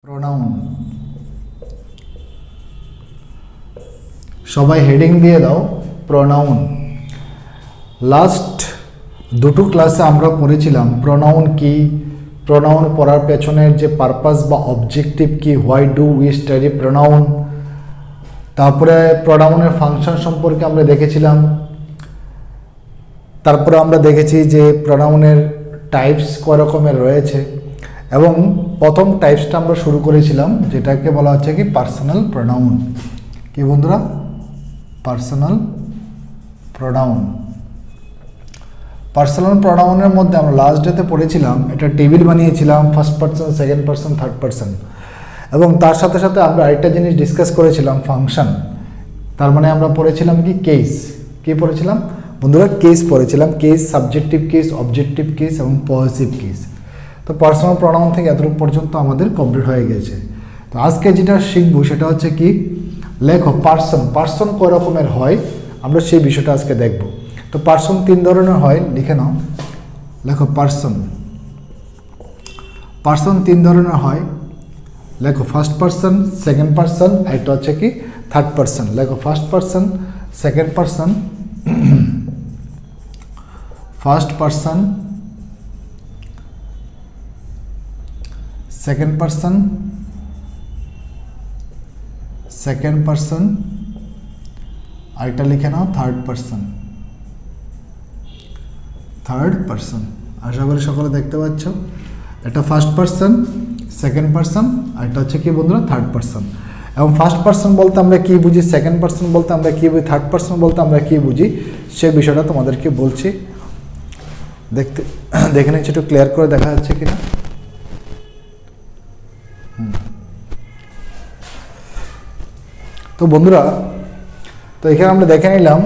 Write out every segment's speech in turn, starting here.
Pronoun সবাই heading দিয়ে দাও প্রোনাউন। লাস্ট দুটো ক্লাসে আমরা পড়েছিলাম প্রোনাউন কি, প্রোনাউন পড়ার পেছনের যে পারপাস বা অবজেক্টিভ কি, why do we study pronoun. তারপরে প্রোনাউনের ফাংশন সম্পর্কে আমরা দেখেছিলাম। তারপরে আমরা দেখেছি যে প্রোনাউনের টাইপস কয় রকমের রয়েছে এবং প্রথম টাইপসটা আমরা শুরু করেছিলাম যেটাকে বলা হচ্ছে কি পার্সোনাল প্রোনাউন। কি বন্ধুরা? Personal pronoun. পার্সোনাল প্রোনাউনের মধ্যে আমরা লাস্ট ডেতে পড়েছিলাম, এটা টেবিল বানিয়েছিলাম first person, second person, third person, এবং তার সাথে সাথে আমরা আরেকটা জিনিস ডিসকাস করেছিলাম ফাংশন। তার মানে আমরা পড়েছিলাম কি কেস। কি পড়েছিলাম বন্ধুরা? কেস পড়েছিলাম। Case, subjective case, objective case এবং পসেসিভ কেস। তো পার্সোনাল প্রোনাউন থেকে এতটুকু পর্যন্ত আমাদের কমপ্লিট হয়ে গেছে। তো আজকে যেটা শিখবো সেটা হচ্ছে কি, লেখো পার্সন। পার্সন কয় রকমের হয় আমরা সেই বিষয়টা আজকে দেখব। তো পার্সন তিন ধরনের হয়, লিখে নাও, লেখো পার্সন। পার্সন তিন ধরনের হয়, লেখো ফার্স্ট পার্সন, সেকেন্ড পার্সন, এটা হচ্ছে কি থার্ড পার্সন। লেখো first person, second person, first person, second person, second person, আর এটা লিখে নাও থার্ড পার্সন। থার্ড পার্সন আশা করি সকলে দেখতে পাচ্ছ। এটা ফার্স্ট পার্সন, সেকেন্ড পার্সন, আর এটা হচ্ছে কি বন্ধুরা থার্ড পার্সন। এবং ফার্স্ট পার্সন বলতে আমরা কি বুঝি, সেকেন্ড পার্সন বলতে আমরা কি বুঝি, থার্ড পার্সন বলতে আমরা কি বুঝি, সে বিষয়টা তোমাদেরকে বলছি। দেখে নিচ্ছি, একটু ক্লিয়ার করে দেখা যাচ্ছে কিনা। তো বন্ধুরা, তো এখানে আমরা দেখে নিলাম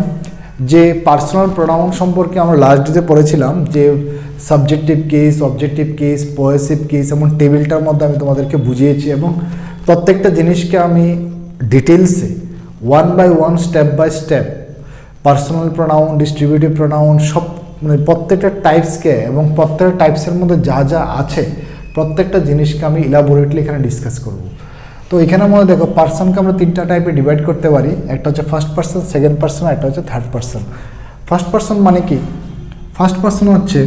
যে পার্সোনাল প্রোনাউন সম্পর্কে আমরা লাস্ট ডেতে পড়েছিলাম যে subjective case, objective case, possessive case এবং টেবিলটার মধ্যে আমি তোমাদেরকে বুঝিয়েছি এবং প্রত্যেকটা জিনিসকে আমি ডিটেলসে one by one, step by step personal pronoun, distributive pronoun সব মানে প্রত্যেকটা টাইপসকে এবং প্রত্যেকটা টাইপসের মধ্যে যা যা আছে প্রত্যেকটা জিনিসকে আমি ইলাবোরেটলি এখানে ডিসকাস করব। তো এখানের মধ্যে দেখো পার্সনকে আমরা তিনটা টাইপে ডিভাইড করতে পারি। একটা হচ্ছে ফার্স্ট পার্সন, সেকেন্ড পার্সন, আর একটা হচ্ছে থার্ড পার্সন। ফার্স্ট পার্সন মানে কি? ফার্স্ট পার্সন হচ্ছে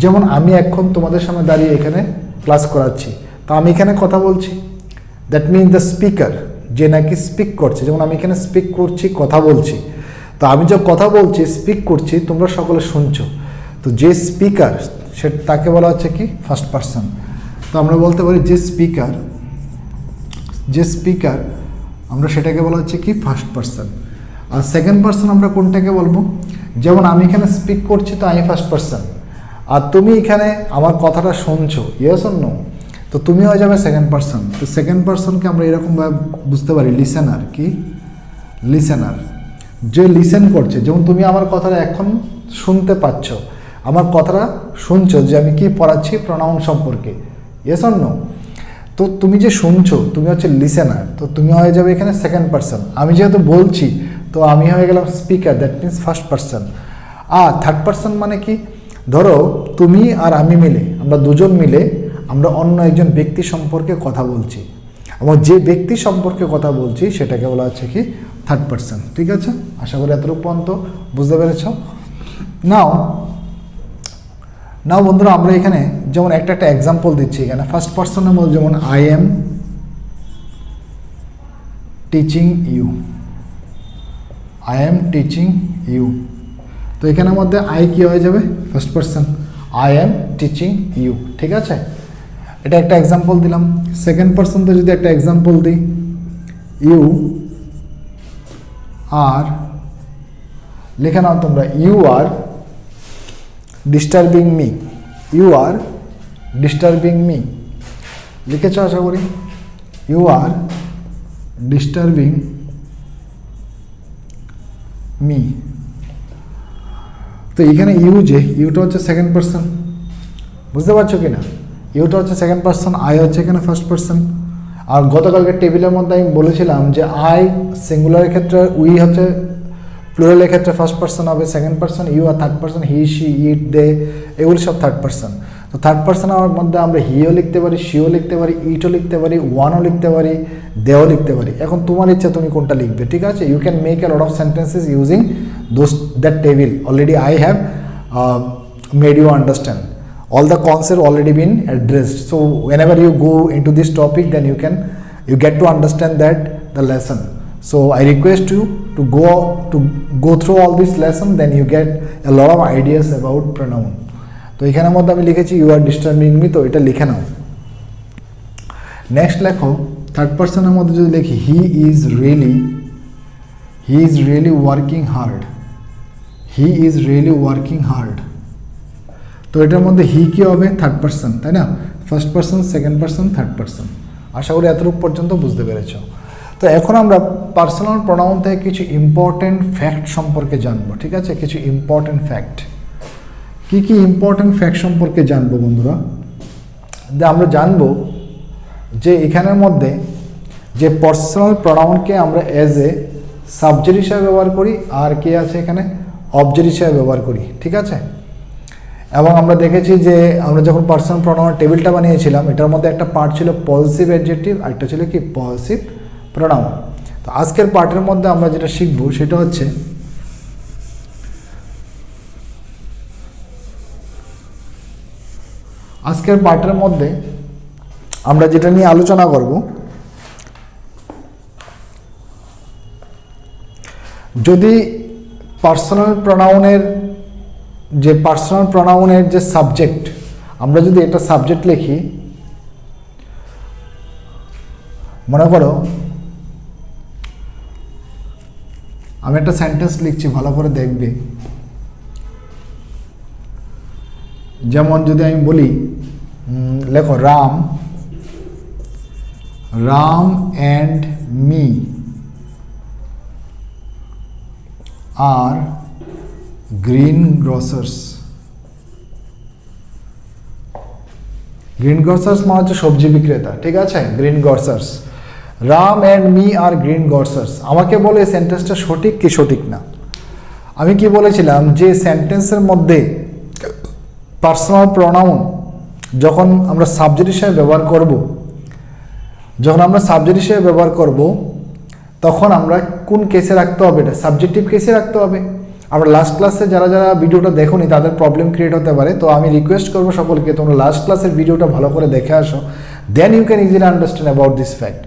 যেমন আমি এখন তোমাদের সামনে দাঁড়িয়ে এখানে ক্লাস করাচ্ছি, তো আমি এখানে কথা বলছি, দ্যাট মিন দ্য স্পিকার, যে নাকি স্পিক করছে। যেমন আমি এখানে স্পিক করছি, কথা বলছি, তো আমি যে কথা বলছি, স্পিক করছি, তোমরা সকলে শুনছো। তো যে স্পিকার সে তাকে বলা হচ্ছে কি ফার্স্ট পার্সন। তো আমরা বলতে পারি যে স্পিকার, যে স্পিকার আমরা সেটাকে বলা হচ্ছে কি ফার্স্ট পার্সন। আর সেকেন্ড পার্সন আমরা কোনটাকে বলবো? যেমন আমি এখানে স্পিক করছি, তো আমি ফার্স্ট পার্সন, আর তুমি এখানে আমার কথাটা শুনছো, ইয়েস অর নো, তো তুমি হয়ে যাবে সেকেন্ড পার্সন। তো সেকেন্ড পার্সনকে আমরা এরকমভাবে বুঝতে পারি লিসেনার। কি? লিসেনার, যে লিসেন করছে। যেমন তুমি আমার কথাটা এখন শুনতে পাচ্ছ, আমার কথাটা শুনছো যে আমি কি পড়াচ্ছি প্রোনাউন সম্পর্কে, ইয়েস অর নো। তো তুমি যে শুনছো তুমি হচ্ছে লিসেনার, তো তুমি হয়ে যাবে এখানে সেকেন্ড পার্সন। আমি যেহেতু বলছি তো আমি হয়ে গেলাম speaker, that means first person. আর থার্ড পার্সন মানে কি? ধরো তুমি আর আমি মিলে, আমরা দুজন মিলে আমরা অন্য একজন ব্যক্তি সম্পর্কে কথা বলছি, এবং যে ব্যক্তি সম্পর্কে কথা বলছি সেটাকে বলা হচ্ছে কি থার্ড পার্সন। ঠিক আছে, আশা করি এতটুকু পর্যন্ত বুঝতে পেরেছ। নাও বন্ধুরা, আমরা এখানে যেমন একটা এক্সাম্পল দিচ্ছি। এখানে ফার্স্ট পার্সনের মধ্যে যেমন I am teaching you, I am teaching you. তো এখানের মধ্যে আই কি হয়ে যাবে? First person, I am teaching you. ঠিক আছে, এটা একটা এক্সাম্পল দিলাম। সেকেন্ড পার্সনতে যদি একটা এক্সাম্পল দিই, ইউ আর, লিখে নাও তোমরা, you are disturbing me, you are disturbing me. লিখেছ আশা করি, ইউ আর ডিস্টার্বিং মি। তো এখানে ইউ, যে ইউটা হচ্ছে সেকেন্ড পার্সন, বুঝতে পারছো কি না? ইউটা হচ্ছে সেকেন্ড পার্সন, আই হচ্ছে এখানে ফার্স্ট পার্সন। আর গতকালকে টেবিলের মধ্যে আমি বলেছিলাম যে আই সিঙ্গুলারের ক্ষেত্রে, উই হচ্ছে প্লুরালের ক্ষেত্রে ফার্স্ট পার্সন হবে, সেকেন্ড পার্সন ইউ, আর third person he, she, it, they, এগুলি সব থার্ড পার্সন। তো থার্ড পার্সনের মধ্যে আমরা হিও লিখতে পারি, শিও লিখতে পারি, ইটও লিখতে পারি, ওয়ানও লিখতে পারি, দেও লিখতে পারি। এখন তোমার ইচ্ছা তুমি কোনটা লিখবে, ঠিক আছে। You can make a lot of sentences using that table. Already I have made you understand. All the concepts already been addressed. So whenever you go into this topic, then you get to understand that the lesson. So I request you to go through all this lesson, then you get a lot of ideas about pronoun. তো এখানের মধ্যে আমি লিখেছি you are disturbing me, তো এটা লিখে নাও। Next লেখো third পার্সনের মধ্যে যদি লিখি he is really working hard. He is really working hard. তো এটার মধ্যে হি কি হবে? থার্ড পার্সন, তাই না? First person, second person, third person. আশা করি এতটুকু পর্যন্ত বুঝতে পেরেছ। তো এখন আমরা পার্সোনাল প্রোনাউন থেকে কিছু ইম্পর্টেন্ট ফ্যাক্ট সম্পর্কে জানবো, ঠিক আছে? কিছু ইম্পর্টেন্ট ফ্যাক্ট। কি কি ইম্পর্টেন্ট ফ্যাক্ট সম্পর্কে জানবো বন্ধুরা? যে আমরা জানবো যে এখানের মধ্যে যে পার্সোনাল প্রোনাউনকে আমরা অ্যাজ এ সাবজেক্ট হিসাবে ব্যবহার করি, আর কে আছে এখানে অবজেক্ট হিসাবে ব্যবহার করি, ঠিক আছে। এবং আমরা দেখেছি যে আমরা যখন পার্সোনাল প্রোনাউনের টেবিলটা বানিয়েছিলাম, এটার মধ্যে একটা পার্ট ছিল পজিটিভ অ্যাডজেক্টিভ, আর একটা ছিল কি পজিটিভ প্রোনাউন। তো আজকের পার্টের মধ্যে আমরা যেটা শিখব সেটা হচ্ছে আজকের পার্টের মধ্যে আমরা যেটা নিয়ে আলোচনা করব, যদি পার্সোনাল প্রোনাউনের যে সাবজেক্ট, আমরা যদি এটা সাবজেক্ট লিখি, মনে করো আমি একটা সেন্টেন্স লিখছি, ভালো করে দেখবে। যেমন যদি আমি বলি, লেখো Ram and me are green grocers. Green grocers মানে হচ্ছে সবজি বিক্রেতা, ঠিক আছে। Green grocers, Ram and me are green grocers. আমাকে বলে সেন্টেন্সটা সঠিক কি সঠিক না। আমি কি বলেছিলাম যে সেন্টেন্সের মধ্যে পার্সোনাল প্রোনাউন যখন আমরা সাবজেক্ট হিসেবে ব্যবহার করব, তখন আমরা কোন কেসে রাখতে হবে? এটা সাবজেক্টিভ কেসে রাখতে হবে। আমরা লাস্ট ক্লাসে যারা ভিডিওটা দেখোনি তাদের প্রবলেম ক্রিয়েট হতে পারে। তো আমি রিকোয়েস্ট করবো সকলকে, তোমরা লাস্ট ক্লাসের ভিডিওটা ভালো করে দেখে আসো, then you can easily understand about this fact.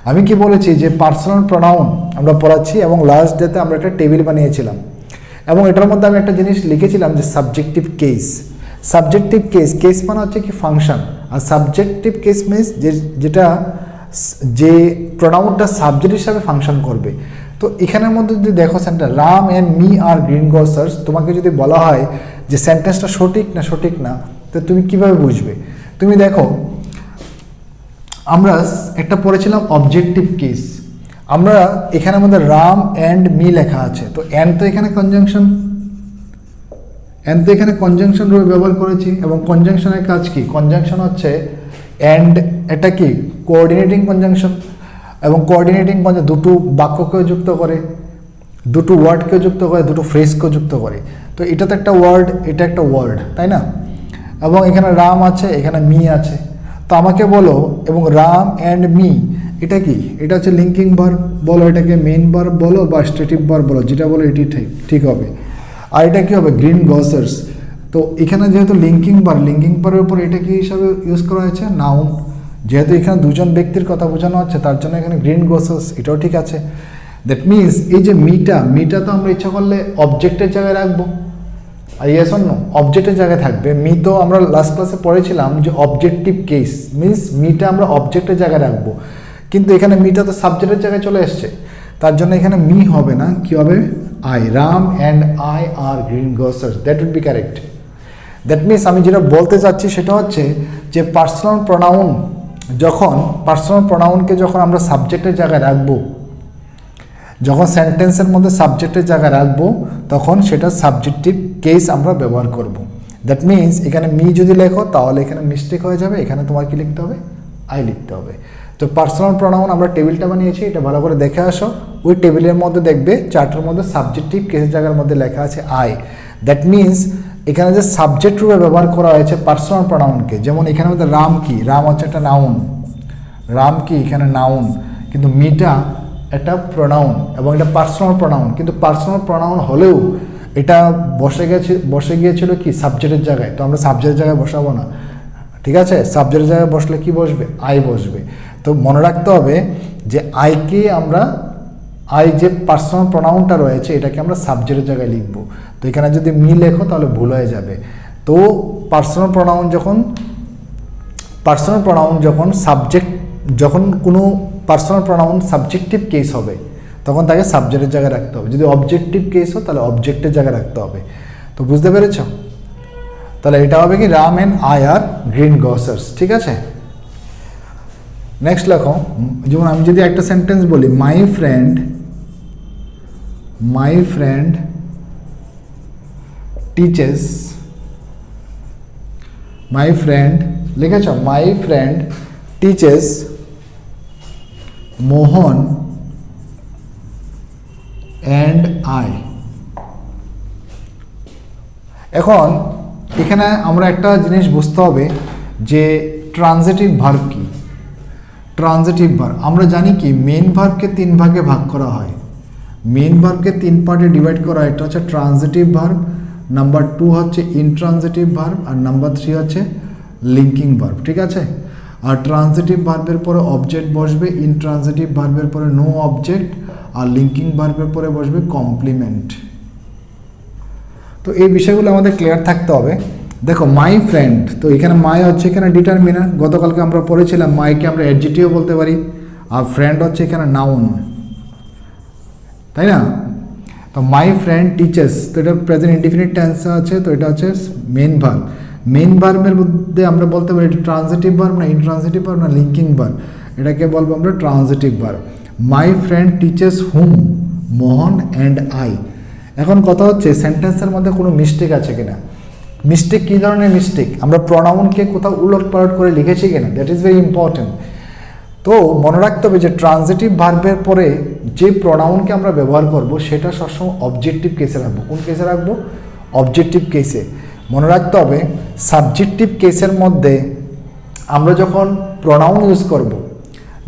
আমি কি বলেছি যে পার্সোনাল প্রোনাউন আমরা পড়াচ্ছি, এবং লাস্ট ডেতে আমরা একটা টেবিল বানিয়েছিলাম, এবং এটার মধ্যে আমি একটা জিনিস লিখেছিলাম যে সাবজেক্টিভ কেস। কেস মানে হচ্ছে কি ফাংশন, আর সাবজেক্টিভ কেস মিনস যে প্রোনাউনটা সাবজেক্ট হিসাবে ফাংশন করবে। তো এখানের মধ্যে যদি দেখো sentence Ram and me are green grocers, তোমাকে যদি বলা হয় যে সেন্টেন্সটা সঠিক না, তো তুমি কিভাবে বুঝবে? তুমি দেখো, আমরা একটা পড়েছিলাম অবজেক্টিভ কেস। আমরা এখানের মধ্যে রাম অ্যান্ড মি লেখা আছে, তো অ্যান্ড তো এখানে কনজাংশন রূপে ব্যবহার করেছি, এবং কনজাংশনের কাজ কি? কনজাংশন হচ্ছে অ্যান্ড, এটা কি কোঅর্ডিনেটিং কনজাংশন, এবং কোঅর্ডিনেটিং দুটো বাক্যকেও যুক্ত করে, দুটো ওয়ার্ডকেও যুক্ত করে, দুটো ফ্রেজকেও যুক্ত করে। তো এটা তো একটা ওয়ার্ড, এটা একটা ওয়ার্ড, তাই না? এবং এখানে রাম আছে, এখানে মি আছে। তো আমাকে বলো, এবং রাম অ্যান্ড মি এটা কি? এটা হচ্ছে লিঙ্কিং ভার্ব, বলো এটাকে মেইন ভার্ব বলো বা স্ট্যাটিক ভার্ব বলো, যেটা বলো এটি ঠিক হবে। আর এটা কি হবে? গ্রিন গ্রসার্স। তো এখানে যেহেতু লিঙ্কিং ভার্বের উপর এটা কি হিসাবে ইউজ করা হয়েছে? নাউন। যেহেতু এখানে দুজন ব্যক্তির কথা বোঝানো হচ্ছে, তার জন্য এখানে গ্রিন গ্রসার্স, এটাও ঠিক আছে। দ্যাট মিনস এই যে মিটা তো আমরা ইচ্ছা করলে অবজেক্টের জায়গায় রাখবো, আর ইয়েস অর নো অবজেক্টের জায়গায় থাকবে। মি তো আমরা লাস্ট ক্লাসে পড়েছিলাম যে অবজেক্টিভ কেস মিনস মিটা আমরা অবজেক্টের জায়গায় রাখবো, কিন্তু এখানে মিটা তো সাবজেক্টের জায়গায় চলে এসছে, তার জন্য এখানে মি হবে না, কি হবে? I. Ram and I are green grocers, that would be correct. That means আমি যেটা বলতে চাচ্ছি সেটা হচ্ছে যে পার্সোনাল প্রোনাউনকে যখন আমরা সাবজেক্টের জায়গায় রাখবো, যখন সেন্টেন্সের মধ্যে সাবজেক্টের জায়গায় রাখবো, তখন সেটা সাবজেক্টিভ কেস আমরা ব্যবহার করব। দ্যাট মিনস এখানে মি যদি লেখো তাহলে এখানে মিস্টেক হয়ে যাবে, এখানে তোমার কি লিখতে হবে? আই লিখতে হবে। তো পার্সোনাল প্রোনাউন আমরা টেবিলটা বানিয়েছি, এটা ভালো করে দেখে আসো। ওই টেবিলের মধ্যে দেখবে চার্টের মধ্যে সাবজেক্টিভ কেসের জায়গার মধ্যে লেখা আছে আই। দ্যাট মিনস এখানে যে সাবজেক্ট রূপে ব্যবহার করা হয়েছে পার্সোনাল প্রোনাউনকে, যেমন এখানে মধ্যে রাম কি, রাম হচ্ছে একটা নাউন, রাম কি এখানে নাউন, কিন্তু মিটা একটা প্রোনাউন এবং এটা পার্সোনাল প্রোনাউন, কিন্তু পার্সোনাল প্রোনাউন হলেও এটা বসে গিয়েছিল কি সাবজেক্টের জায়গায়, তো আমরা সাবজেক্টের জায়গায় বসাবো না, ঠিক আছে। সাবজেক্টের জায়গায় বসলে কি বসবে, আই বসবে। তো মনে রাখতে হবে যে আইকে আমরা, আই যে পার্সোনাল প্রোনাউনটা রয়েছে এটাকে আমরা সাবজেক্টের জায়গায় লিখব। তো এখানে যদি মি লেখো তাহলে ভুল হয়ে যাবে। তো পার্সোনাল প্রোনাউন যখন সাবজেক্ট, যখন কোনো পার্সোনাল প্রোনাউন সাবজেক্টিভ কেস হবে তখন তাকে সাবজেক্টের জায়গায় রাখতে হবে, যদি অবজেক্টিভ কেস হয় তাহলে অবজেক্টের জায়গায় রাখতে হবে। তো বুঝতে পেরেছ? তাহলে এটা হবে কি, Ram and I are green grocers, ঠিক আছে। নেক্সট লেখো, যেমন আমি যদি একটা সেন্টেন্স বলি, my friend teaches, my friend লিখেছ, my friend teaches Mohan and I. এখন এখানে আমরা একটা জিনিস বুঝতে হবে যে ট্রানজিটিভ ভার্ব কি। ট্রানজিটিভ ভার্ব আমরা জানি কি, মেন ভার্বকে 3 ভাগে ভাগ করা হয়, মেন ভার্বকে 3 পার্টে ডিভাইড করা হয়। এটা হচ্ছে ট্রানজিটিভ ভার্ব, নাম্বার 2 হচ্ছে ইনট্রানজিটিভ ভার্ব, আর নাম্বার 3 হচ্ছে লিঙ্কিং ভার্ব, ঠিক আছে। আর ট্রানজিটিভ ভার্বের পরে অবজেক্ট বসবে, ইনট্রানজিটিভ ভার্বের পরে নো অবজেক্ট, আর লিঙ্কিং ভার্বের পরে বসবে কমপ্লিমেন্ট। তো এই বিষয়গুলো আমাদের ক্লিয়ার থাকতে হবে। দেখো মাই ফ্রেন্ড, তো এখানে মাই হচ্ছে এখানে ডিটারমিনার, গতকালকে আমরা পড়েছিলাম মাইকে আমরা অ্যাডজেক্টিভ বলতে পারি, আর ফ্রেন্ড হচ্ছে এখানে নাউন, তাই না। তো মাই ফ্রেন্ড টিচার্স, তো এটা প্রেজেন্ট ইনডিফিনিট টেন্স আছে, তো এটা হচ্ছে মেন ভার্ব। মেন ভার্বের মধ্যে আমরা বলতে পারি এটা ট্রানজিটিভ ভার্ব না ইনট্রানজিটিভ ভার্ব না লিঙ্কিং ভার্ব, এটাকে বলবো আমরা transitive verb. My friend teachers hmm Mohan and I. এখন কথা হচ্ছে সেন্টেন্সের মধ্যে কোনো মিস্টেক আছে কিনা। মিস্টেক কী ধরনের মিস্টেক, আমরা প্রোনাউনকে কোথাও উলট পালট করে লিখেছি কিনা, দ্যাট ইজ ভেরি ইম্পর্টেন্ট। তো মনে রাখতে হবে যে ট্রানজিটিভ ভার্বের পরে যে প্রোনাউনকে আমরা ব্যবহার করব সেটা সবসময় অবজেক্টিভ কেসে রাখবো। কোন কেসে রাখবো, অবজেক্টিভ কেসে। মনে রাখতে হবে সাবজেক্টিভ কেসের মধ্যে আমরা যখন প্রোনাউন ইউজ করব,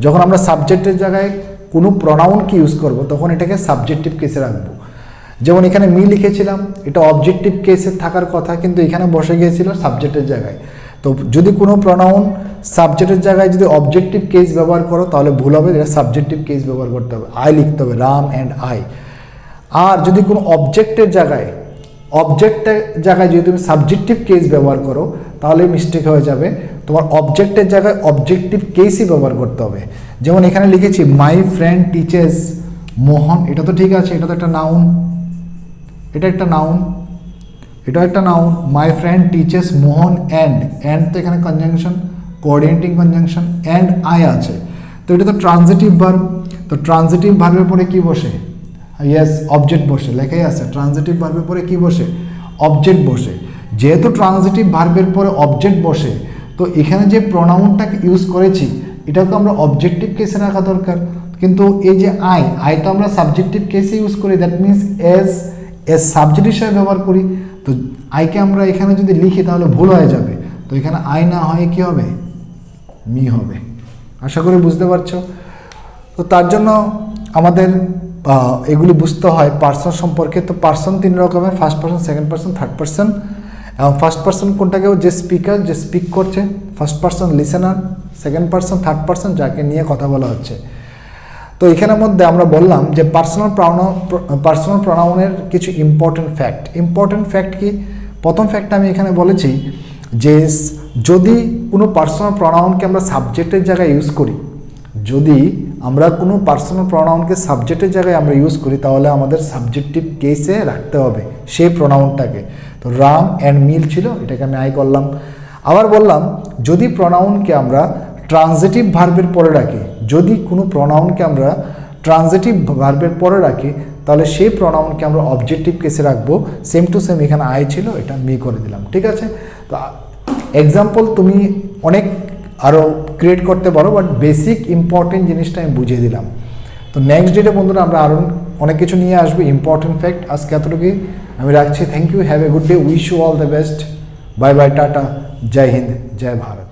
যখন আমরা সাবজেক্টের জায়গায় কোনো প্রোনাউনকে ইউজ করব তখন এটাকে সাবজেক্টিভ কেসে রাখবো। যেমন এখানে মি লিখেছিলাম, এটা অবজেক্টিভ কেসে থাকার কথা, কিন্তু এখানে বসে গিয়েছিল সাবজেক্টের জায়গায়। তো যদি কোনো প্রোনাউন সাবজেক্টের জায়গায় যদি অবজেক্টিভ কেস ব্যবহার করো তাহলে ভুল হবে, এটা সাবজেক্টিভ কেস ব্যবহার করতে হবে, আই লিখতে হবে, রাম অ্যান্ড আই। আর যদি কোনো অবজেক্টের জায়গায় যদি তুমি সাবজেক্টিভ কেস ব্যবহার করো তাহলে মিস্টেক হয়ে যাবে, তোমার অবজেক্টের জায়গায় অবজেক্টিভ কেসই ব্যবহার করতে হবে। যেমন এখানে লিখেছি মাই ফ্রেন্ড টিচেস মোহন, এটা তো ঠিক আছে, এটা তো একটা নাউন, এটা একটা নাউন, এটাও একটা noun. My friend teaches Mohan and তো এখানে conjunction, coordinating conjunction, and I আছে, তো এটা তো ট্রানজিটিভ ভার্ব। তো ট্রানজিটিভ ভার্বের পরে কি বসে, ইয়েস অবজেক্ট বসে, লেখাই আছে ট্রানজিটিভ ভার্বের পরে কি বসে, অবজেক্ট বসে। যেহেতু ট্রানজিটিভ ভার্বের পরে অবজেক্ট বসে, তো এখানে যে প্রোনাউনটাকে ইউজ করেছি এটাকে আমরা অবজেক্টিভ কেসে রাখা দরকার, কিন্তু এই যে আই তো আমরা সাবজেক্টিভ কেসে ইউজ করি, দ্যাট মিনস এজ সাবজেক্ট হিসেবে ব্যবহার করি। তো আইকে আমরা এখানে যদি লিখি তাহলে ভুল হয়ে যাবে, তো এখানে আই না হয় কি হবে, মি হবে। আশা করি বুঝতে পারছো। তো তার জন্য আমাদের এগুলি বুঝতে হয় পার্সন সম্পর্কে। তো পার্সন 3 রকমের, first person, second person, third person. এবং ফার্স্ট পার্সন কোনটাকেও যে স্পিকার, যে স্পিক করছে, first person listener, second person, third person যাকে নিয়ে কথা বলা হচ্ছে। তো এখানের মধ্যে আমরা বললাম যে পার্সোনাল প্রোনাউনের কিছু ইম্পর্টেন্ট ফ্যাক্ট কি। প্রথম ফ্যাক্টটা আমি এখানে বলেছি যে যদি কোনো পার্সোনাল প্রোনাউনকে আমরা সাবজেক্টের জায়গায় ইউজ করি, যদি আমরা কোনো পার্সোনাল প্রোনাউনকে সাবজেক্টের জায়গায় আমরা ইউজ করি তাহলে আমাদের সাবজেক্টিভ কেসে রাখতে হবে সেই প্রোনাউনটাকে। তো রাম অ্যান্ড মিল ছিল, এটাকে আমি আই করলাম। আবার বললাম যদি প্রোনাউনকে আমরা ট্রানজিটিভ ভার্বের পরে রাখি, যদি কোনো প্রোনাউনকে আমরা ট্রানজিটিভ ভার্বের পরে রাখি তাহলে সেই প্রোনাউনকে আমরা অবজেক্টিভ কেসে রাখবো। সেম টু সেম এখানে আই ছিল, এটা মি করে দিলাম, ঠিক আছে। তো এক্সাম্পল তুমি অনেক আরও ক্রিয়েট করতে পারো, বাট বেসিক ইম্পর্টেন্ট জিনিসটা আমি বুঝিয়ে দিলাম। তো নেক্সট ডেটে বন্ধুরা আমরা আরও অনেক কিছু নিয়ে আসবে, ইম্পর্টেন্ট ফ্যাক্ট। আজকে এতটুকুই, আমি রাখছি। Thank you, have a good day, wish you all the best, bye bye, টাটা, জয় হিন্দ, জয় ভারত।